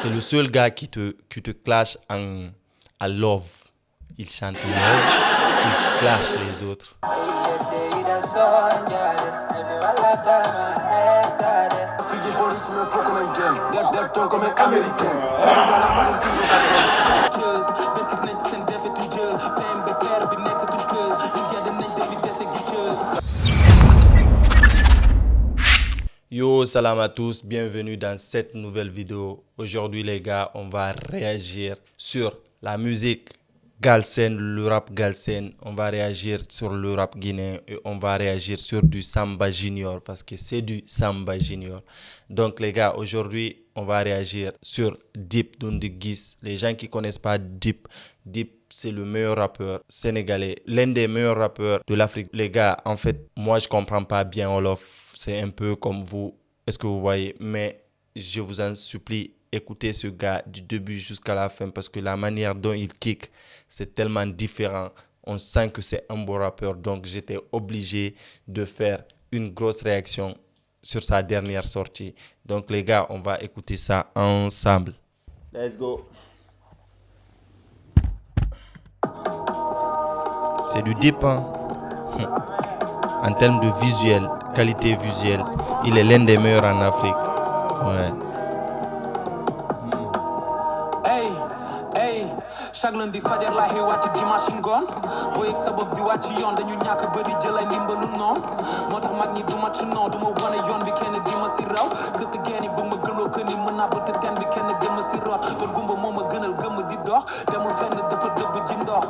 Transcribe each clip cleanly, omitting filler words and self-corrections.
C'est le seul gars qui te clash à love. Il chante love, il clash les autres. Yo, salam à tous, bienvenue dans cette nouvelle vidéo. Aujourd'hui les gars, on va réagir sur la musique galsen, le rap galsen. On va réagir sur le rap guinéen et on va réagir sur du Samba Junior parce que c'est du Samba Junior. Donc les gars, aujourd'hui, on va réagir sur Dip Doundou Guiss. Les gens qui connaissent pas Dip, c'est le meilleur rappeur sénégalais, l'un des meilleurs rappeurs de l'Afrique. Les gars, en fait, moi je comprends pas bien Wolof. C'est un peu comme vous, est-ce que vous voyez? Mais je vous en supplie, écoutez ce gars du début jusqu'à la fin parce que la manière dont il kick, c'est tellement différent. On sent que c'est un bon rappeur. Donc, j'étais obligé de faire une grosse réaction sur sa dernière sortie. Donc, les gars, on va écouter ça ensemble. Let's go. C'est du Dip, hein? En termes de visuel, qualité visuelle, il est l'un des meilleurs en Afrique. Ouais. Hey, chaque lundi fajar la xëy wàcc dimanche ngoon boo yëg sa bopp di wàcc yoon dañu ñàkk bëri jëlay ndimbalu noonu moo tax mag ñi duma ci noonu duma wane yoon bi kenn di ma si raw kës te geen yi bëgg ma gëmloo kën yi mën naa bëtt teen bi kenn gëm ma si root doon gumba moo ma gënal gëmm di dox demul fenn dafa dëbb ji ndox.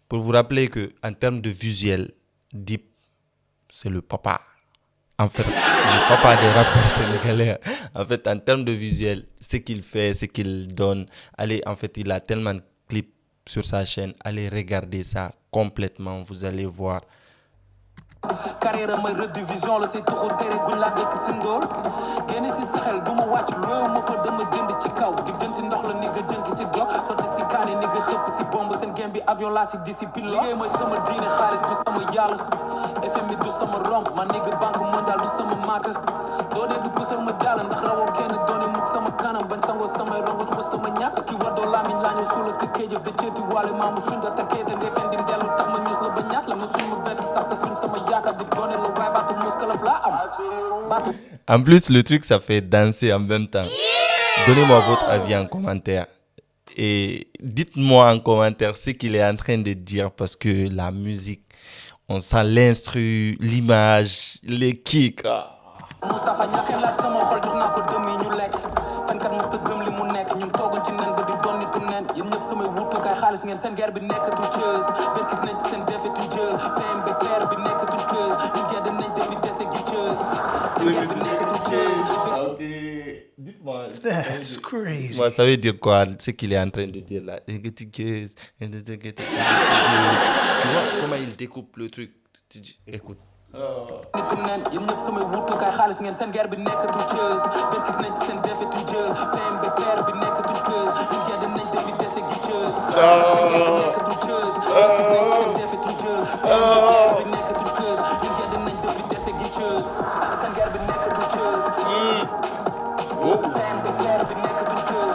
Pour vous rappeler que en termes de visuel, Dip, c'est le papa. En fait, le papa des rappeurs sénégalais. En fait, en termes de visuel, ce qu'il fait, ce qu'il donne. Allez, en fait, il a tellement de clips sur sa chaîne. Allez regarder ça complètement, vous allez voir. Carrière may redivision la say tuxu tere guñ la dëkk si ndóol génn si sa xel du ma wàcc looyu ma fa dama jënd ci kaw di gën si ndox la ni nga jënk si dox sotti si kaani ni nga xëpp si bomb seen game bi avion laa si discipline liggéey mooy sama diine xaalis du sama yàlla FMI du sama rom ma ni nga banque mondiale du sama maaka doo dégg pusal ma jàll ndax rawoo kenn doone mukk sama kanam bañ sangoo samay rongoñ xus sama ñàkk ki waddoo lamiñ laa ñëw suula ka kéejëf da ceeti waale maamu suñ da takkee te ngay fen di ndellu tax ma ñuus la ba ñaas la ma suñ ma bett sax te suñ sama En plus, le truc, ça fait danser en même temps. Donnez-moi votre avis en commentaire. Et dites-moi en commentaire ce qu'il est en train de dire parce que la musique, on sent l'instru, l'image, les kicks. Moustapha ñaaxee laaj sama xol jox naa ko dëm yi ñu lekk fenkat musta gëm li mu nekk ñun toogoon ci nen ba di doon nitu nen yéen ñëpp samay wutukaay xaalis ngeen seen guerre bi nekkatul cëz berkis nañ ci seen defetu jël PMB terre bi nekkatul cëz ñu gedd nañ depuis dese gi cëz seen guerre bi nekkatul cëz. Ok, dites-moi. That's crazy. Moi, ça veut dire quoi, ce qu'il est en train de dire là? Tu vois comment il découpe le truc? Écoute. nitu nen yéen ñëpp samay wutukaay xaalis ngeen seen guerre bi nekkatul cëz berkis nañ ci seen defetu jël PMB terre bi nekkatul cëz ñu gedd nañ depuis dese gi cëz seen guerre bi nekkatul cëz berkis nañ ci seen defetu jël PMB terre bi nekkatul cëz ñu gedd nañ depuis dese gi cëz seen guerre bi nekkatul cëz PMB terre bi nekkatul cëz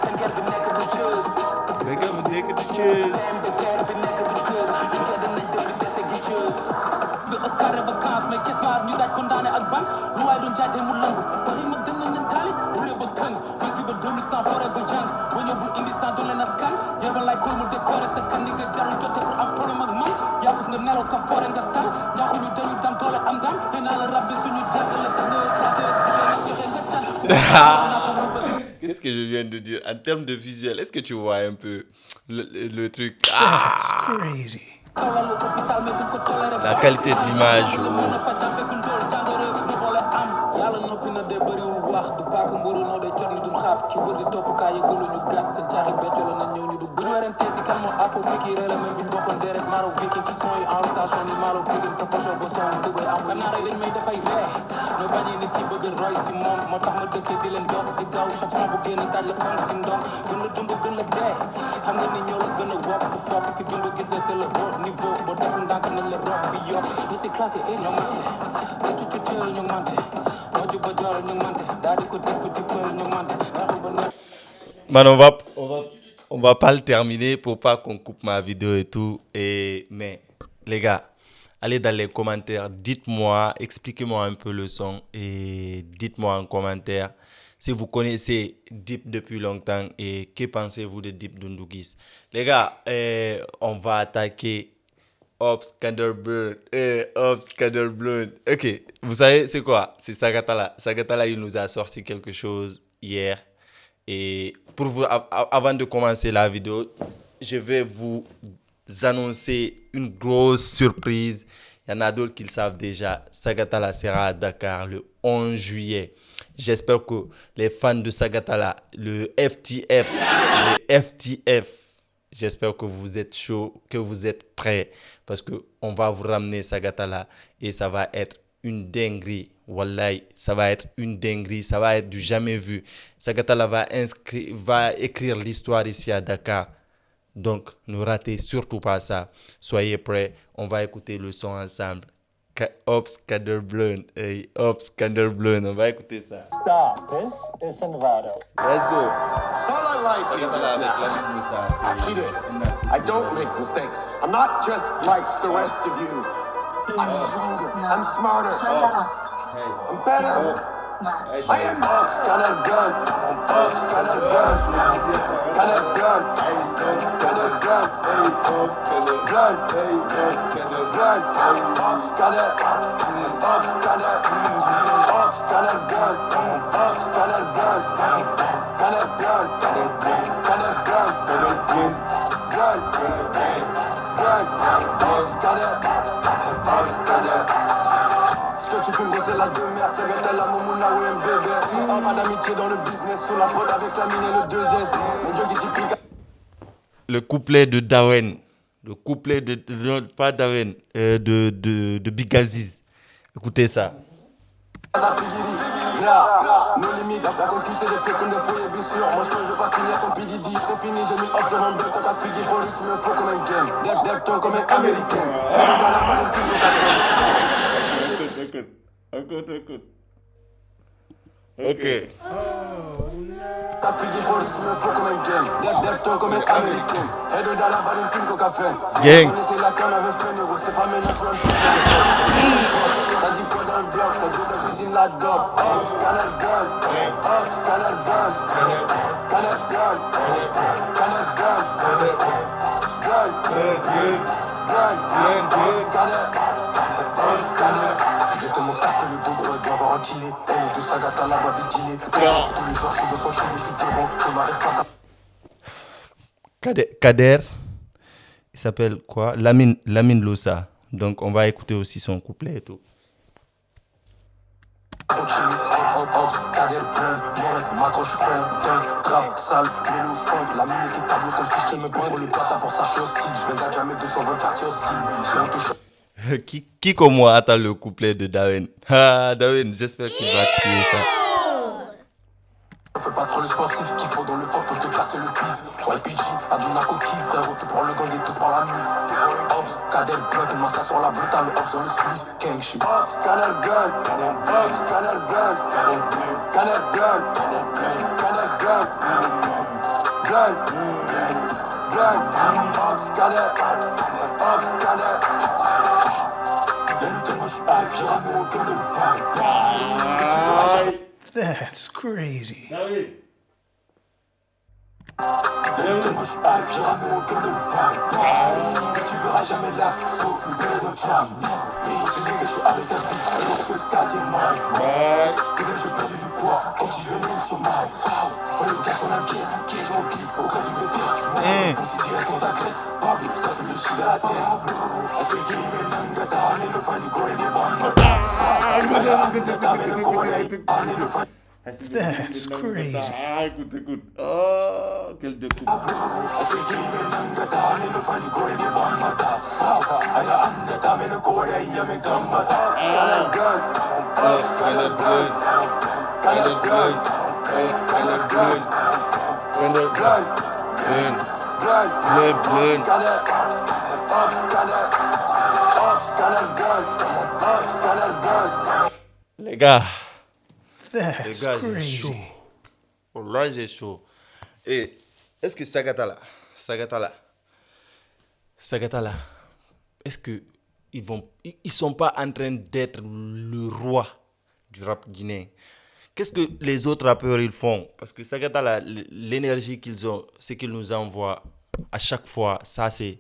seen guerre bi nekkatul cëz PMB terre bi nekkatul cëz ñu gedd nañ depuis dese gi cëz bi Oscar de vacances mais qu'est-ce que ñu daaj condamné ak bant lu waay doon jaay mu lamb waxi mag dem nañ leen taalib buree ba këng maa ngi fi ba 2100 forêt ba jàng ba ñëw bul indi sans doole askan yor ba lay kóol mu décoré sa kan ni nga jarul jote pour am problème ak man yaa fus nga nelaw ka forêt nga tal ñaaxuñu dañu dam doole am dam nee naa la rab bi suñu jàngale tax nga éclaté joxe nga can. Qu'est-ce que je viens de dire? En termes de visuel, est-ce que tu vois un peu le truc? That's crazy. La qualité de l'image. yàlla noppi na de bëriwul wax du paak mburu noo de jot ni duñ xaaf ki wër di topp kaa yëgalu ñu gàtt seen caaxi becco la na ñëw ñu du buñ werante si kan moo àpp biki réela même biñ bokkoon deret maro viking son yi en rotation ni maro pikin sa pocho ba son tubay am kanaara dañ may dafay ree ñoo bañee nit ki bëgg roy si moom moo tax ma dëkkee di leen dos di daw chaque son bu génn daaj la kon si ndom gën la dund gën la dee xam nga ni ñoo la gën a wopp bu fopp fi dund gis la c'est le haut niveau boo deful ndànk nañ la rob bi yokk ñu si classé érion ma ñoo Man, on va pas le terminer pour pas qu'on coupe ma vidéo et tout. Mais les gars, allez dans les commentaires, dites-moi, expliquez-moi un peu le son et dites-moi en commentaire si vous connaissez Dip depuis longtemps et que pensez-vous de Dip Doundou Guiss. Les gars, on va attaquer Ops Scanderbird. Ops Scanderbird. Ok, vous savez c'est quoi? C'est Sagatala. Sagatala, il nous a sorti quelque chose hier. Et pour vous, avant de commencer la vidéo, je vais vous annoncer une grosse surprise. Il y en a d'autres qui le savent déjà. Sagatala sera à Dakar le 11 juillet. J'espère que les fans de Sagatala, le FTF, j'espère que vous êtes chaud, que vous êtes prêts. Parce qu'on va vous ramener Sagatala et ça va être une dinguerie. Wallahi, ça va être une dinguerie, ça va être du jamais vu. Sagatala va écrire l'histoire ici à Dakar. Donc, ne ratez surtout pas ça. Soyez prêts, on va écouter le son ensemble. Ops Scanderbird, Ops Scanderbird, on va écouter ça. Stop. This is Senvado. Let's go. All I lied to you just now. Cheated. I don't make mistakes. I'm not just like the rest of you. I'm stronger. I'm smarter. I'm better. I am Ops Scanderbird. Ops Scanderbird. Scanderbird. Scanderbird. Blood. Blood. Ops Scanderbird. Ops Scanderbird. Ops Scanderbird. Ops Scanderbird. Scanderbird. Scanderbird. Blood. Blood. Ops Scanderbird. Ops Scanderbird. Ce que tu fais me c'est la demeure, c'est Gatala, Momouna ou un bébé. Un pas d'amitié dans le business, sur la prod avec la mine et le 2S. Mon dieu qui typique. Le couplet de Darren, le couplet pas Darren, de Big Aziz. Écoutez ça. Ça figure, gras, nos limites. La conquise c'est des faits comme des feuilles, bien sûr. Moi je veux pas finir ton PDD. C'est fini, j'ai mis off de mon belt. T'as ta figure, faut tu me fous comme un game. Deck ton comme un américain. Elle est dans la barre, une fille de café. Écoute. Ok. Ta fille faut tu me fous comme un game. Deck ton comme un américain. Elle est dans la barre, une fille de café. Gang. On était là quand on avait fait Nero. C'est pas maintenant tu vas me faire. Ça dit quoi dans le bloc? Ça dit ça cuisine la dope. Ops Scanderbird. Ops Scanderbird. Scanderbird. Scanderbird. Blood. Blood. Ops Scanderbird. Ops Scanderbird. J'ai tellement cassé le dos gros et bien avoir un kiné. Elle est de Sagatala, ma bidinée. Tous les jours je suis de son chien, je suis devant. Je m'arrête pas ça. Kader, il s'appelle quoi? Lamine Losa. Donc on va écouter aussi son couplet et tout. Ops, Scanderbird, Mourette, m'accroche ferme, dingue, trap, sale, mélo, funk, la mine était tableau comme si je me prends pour le plata pour sa chose hostile. Je vais gagner jamais 224 hostile. Si on touche. Qui comme moi attend le couplet de Darren? Ah, Darren, j'espère qu'il va crier ça. On fait pas trop le sportif, ce qu'il faut dans le fort pour te classer le pif. YPG, Aduna Coquille, frérot, tout pour le gang et tout pour la mif. Ops, Scanderbird, il m'assure sur la brutale, Ops sur le spliff, gang shit. Ops, Scanderbird, Ops, Scanderbird, Scanderbird, Scanderbird, Blood, Blood, Ops, Scanderbird, Ops, Scanderbird. La lutte, moi je suis hype, j'ai ramené mon cœur de le pain. That's crazy. La lutte, moi je suis hype, j'ai ramené mon cœur de le pain. Tu verras jamais la saut, le bel de jam. Mais c'est nigga, je suis avec un beat, et donc je fais stasi mal. Nigga, j'ai perdu du poids, comme si je venais sur mal. On le casse, on encaisse, on plie, au cas du VTS. On s'y direct, on t'agresse. Pablo, ça peut le chier à la tête. Est-ce que Guy, mais Nangata, on est le fan du corps et des bombes. That's crazy. Ah, écoute. Oh, quel découpe. Les gars, Les That's gars, j'ai crazy. chaud. Oh là, j'ai chaud. Et est-ce que Sagata là, est-ce que ils sont pas en train d'être le roi du rap guinéen? Qu'est-ce que les autres rappeurs ils font? Parce que Sagata là, l'énergie qu'ils ont, ce qu'ils nous envoient à chaque fois, ça c'est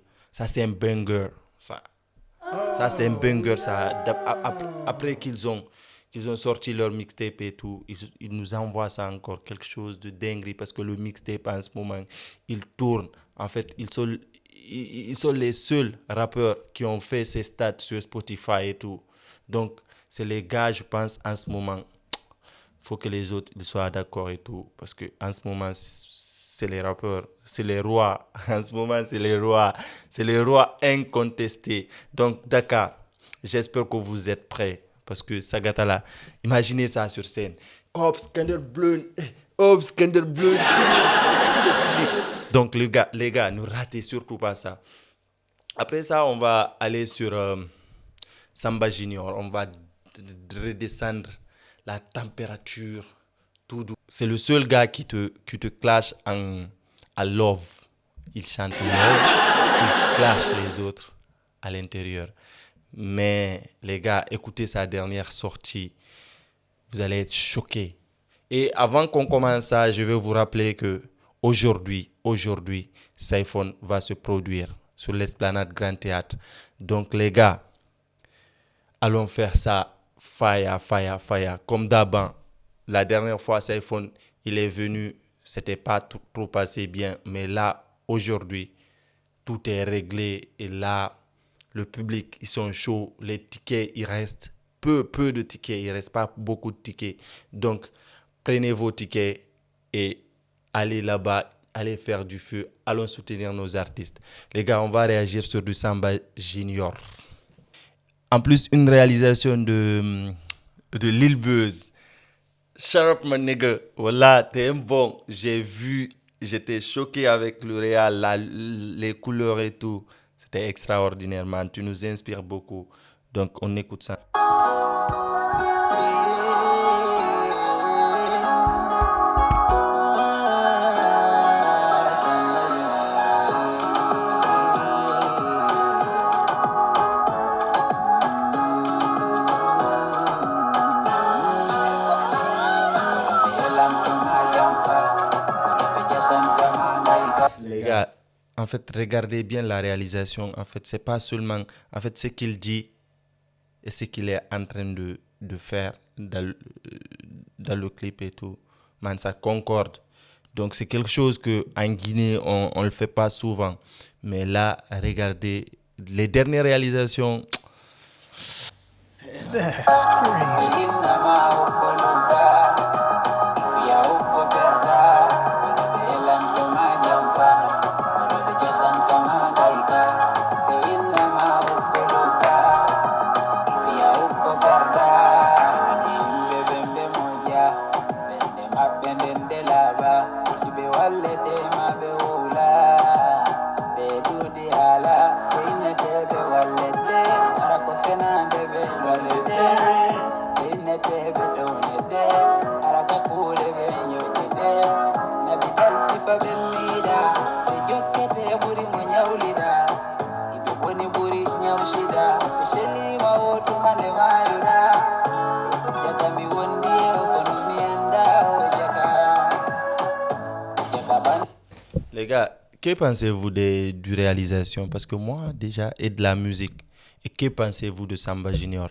un banger. Ça c'est un banger. Après qu'ils ont sorti leur mixtape et tout, ils nous envoient ça encore, quelque chose de dingue, parce que le mixtape en ce moment, il tourne. En fait, ils sont les seuls rappeurs qui ont fait ces stats sur Spotify et tout. Donc, c'est les gars, je pense, en ce moment, faut que les autres ils soient d'accord et tout. Parce que en ce moment, c'est les rappeurs, c'est les rois. En ce moment, c'est les rois. C'est les rois incontestés. Donc, Dakar, j'espère que vous êtes prêts. Parce que Sagata là, imaginez ça sur scène. Hop, Scandal Bleu. Hop, Scandal Bleu. Tout le public. Donc, les gars, ne ratez surtout pas ça. Après ça, on va aller sur Samba Junior. On va redescendre la température tout doux. C'est le seul gars qui te clash à love. Il chante love, il clash les autres à l'intérieur. Mais les gars, écoutez sa dernière sortie. Vous allez être choqués. Et avant qu'on commence ça, je vais vous rappeler que aujourd'hui, Saifon va se produire sur l'Esplanade Grand Théâtre. Donc les gars, allons faire ça fire. Comme d'hab, la dernière fois, Saifon, il est venu, c'était pas trop passé bien. Mais là, aujourd'hui, tout est réglé. Et là, le public, ils sont chauds. Les tickets, il reste peu de tickets. Il ne reste pas beaucoup de tickets. Donc, prenez vos tickets et allez là-bas. Allez faire du feu. Allons soutenir nos artistes. Les gars, on va réagir sur du Samba Junior. En plus, une réalisation de Lil Buzz. Shut up, my nigga. Voilà, t'es un bon. J'étais choqué avec le réal, les couleurs et tout. C'était extraordinaire, man. Tu nous inspires beaucoup. Donc, on écoute ça. Les gars, en fait, regardez bien la réalisation. En fait, c'est pas seulement ce qu'il dit et ce qu'il est en train de faire dans le clip et tout. Man, ça concorde. Donc, c'est quelque chose qu'en Guinée, on ne le fait pas souvent. Mais là, regardez les dernières réalisations. That's crazy. Les gars, que pensez-vous du réalisation? Parce que moi, déjà, et de la musique. Et que pensez-vous de Samba Junior?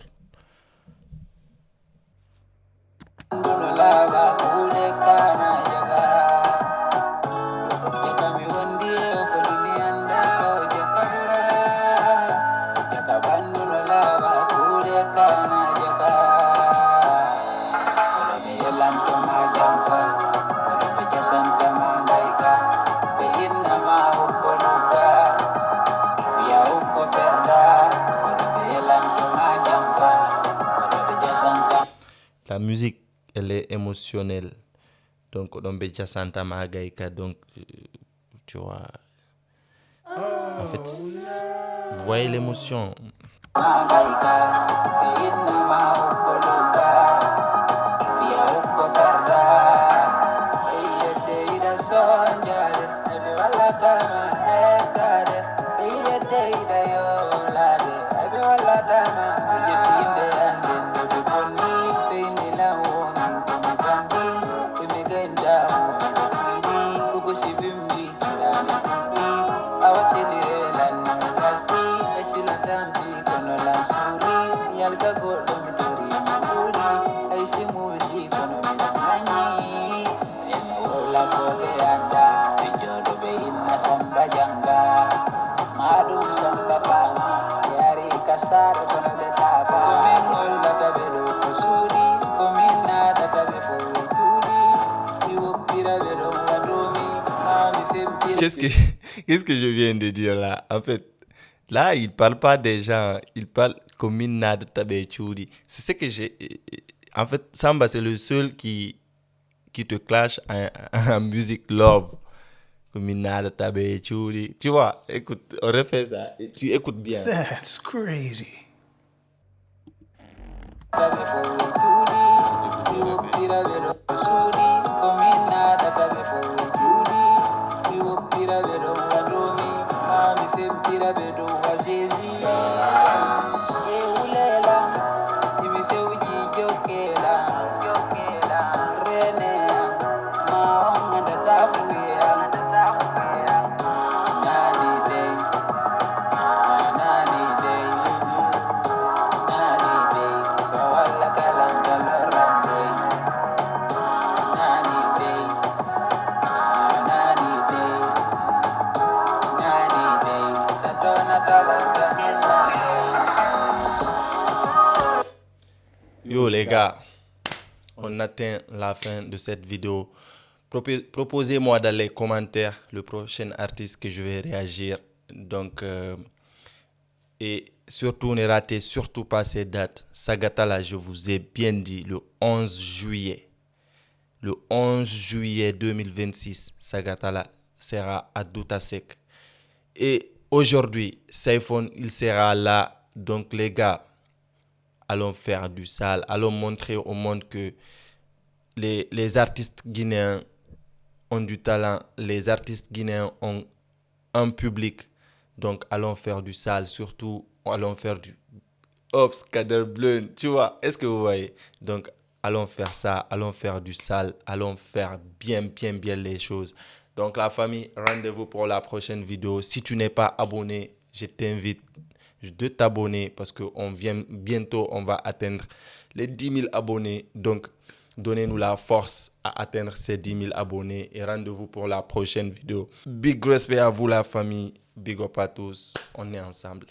La musique, elle est émotionnelle. Donc, on peut dire Santa Magaïka. Donc, tu vois. En fait, vous voyez l'émotion. Qu'est-ce que je viens de dire là? En fait, là, il parle pas des gens, il parle comme une nade tabechuri. C'est ce que j'ai. En fait, Samba, c'est le seul qui te clash en musique love. Comme une nade tabechuri. Tu vois, écoute, on refait ça. Et tu écoutes bien. That's crazy. Yo les gars, on atteint la fin de cette vidéo. Proposez-moi dans les commentaires le prochain artiste que je vais réagir. Donc, et surtout ne ratez surtout pas ces dates. Sagatala, je vous ai bien dit, le 11 juillet. Le 11 juillet 2026, Sagatala sera à Doutasek. Et aujourd'hui, Saifon, il sera là. Donc les gars, allons faire du sale, allons montrer au monde que les artistes guinéens ont du talent, les artistes guinéens ont un public. Donc allons faire du sale, surtout allons faire du Ops, Kader Bleu, tu vois, est-ce que vous voyez? Donc allons faire ça, allons faire du sale, allons faire bien les choses. Donc la famille, rendez-vous pour la prochaine vidéo. Si tu n'es pas abonné, je t'invite de t'abonner parce que bientôt on va atteindre les 10 000 abonnés. Donc donnez-nous la force à atteindre ces 10 000 abonnés et rendez-vous pour la prochaine vidéo. Big respect à vous la famille, big up à tous, on est ensemble.